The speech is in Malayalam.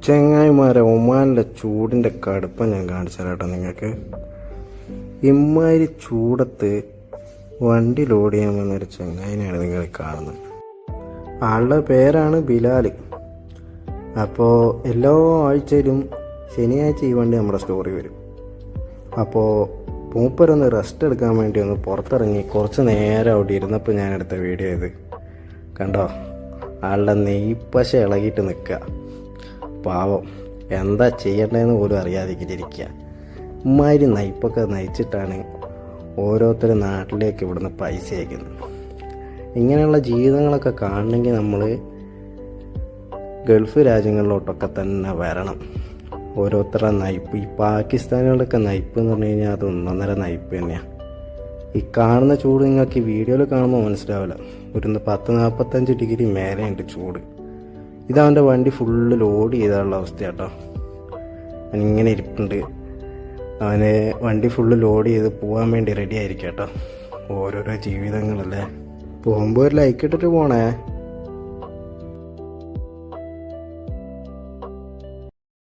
ചങ്ങായിമാരെ ഒമാനിലെ ചൂടിൻ്റെ കടുപ്പം ഞാൻ കാണിച്ചു തരാം കേട്ടോ നിങ്ങൾക്ക്. ഇമ്മാതിരി ചൂടത്ത് വണ്ടി ലോഡ് ചെയ്യാൻ വന്നൊരു ചങ്ങായിനെയാണ് നിങ്ങൾ കാണുന്നത്. ആളുടെ പേരാണ് ബിലാൽ. അപ്പോൾ എല്ലാ ആഴ്ചയിലും ശനിയാഴ്ച ഈ വണ്ടി നമ്മുടെ സ്റ്റോറി വരും. അപ്പോൾ മൂപ്പരൊന്ന് റെസ്റ്റ് എടുക്കാൻ വേണ്ടി ഒന്ന് പുറത്തിറങ്ങി കുറച്ച് നേരം അവിടെ ഇരുന്നപ്പോൾ ഞാൻ എടുത്ത വീഡിയോ ഇത് കണ്ടോ. ആളുടെ നെയ്പ്പശ ഇളകിയിട്ട് നിൽക്കുക. പാവം എന്താ ചെയ്യേണ്ടതെന്ന് പോലും അറിയാതിരിക്കുക. ഇമ്മാതിരി നയിപ്പൊക്കെ നയിച്ചിട്ടാണ് ഓരോരുത്തർ നാട്ടിലേക്ക് ഇവിടുന്ന് പൈസ അയക്കുന്നത്. ഇങ്ങനെയുള്ള ജീവിതങ്ങളൊക്കെ കാണണമെങ്കിൽ നമ്മൾ ഗൾഫ് രാജ്യങ്ങളിലോട്ടൊക്കെ തന്നെ വരണം. ഓരോരുത്തരുടെ നയിപ്പ്, ഈ പാകിസ്ഥാനികളുടെയൊക്കെ നയിപ്പ് എന്ന് പറഞ്ഞു കഴിഞ്ഞാൽ അത് ഒന്നൊന്നര നയിപ്പ് തന്നെയാണ്. ഈ കാണുന്ന ചൂട് നിങ്ങൾക്ക് ഈ വീഡിയോയിൽ കാണുമ്പോൾ മനസ്സിലാവില്ല. ഒരു 40-45 ഡിഗ്രി മേലെയുണ്ട് ചൂട്. ഇതവൻ്റെ വണ്ടി ഫുള്ള് ലോഡ് ചെയ്താലുള്ള അവസ്ഥ കേട്ടോ. അവനിങ്ങനെ ഇരിപ്പുണ്ട്. അവന് വണ്ടി ഫുള്ള് ലോഡ് ചെയ്ത് പോകാൻ വേണ്ടി റെഡി ആയിരിക്കും കേട്ടോ. ഓരോരോ ജീവിതങ്ങളല്ലേ. പോകുമ്പോൾ ഒരു ലൈക്ക് ഇട്ടിട്ട് പോണേ.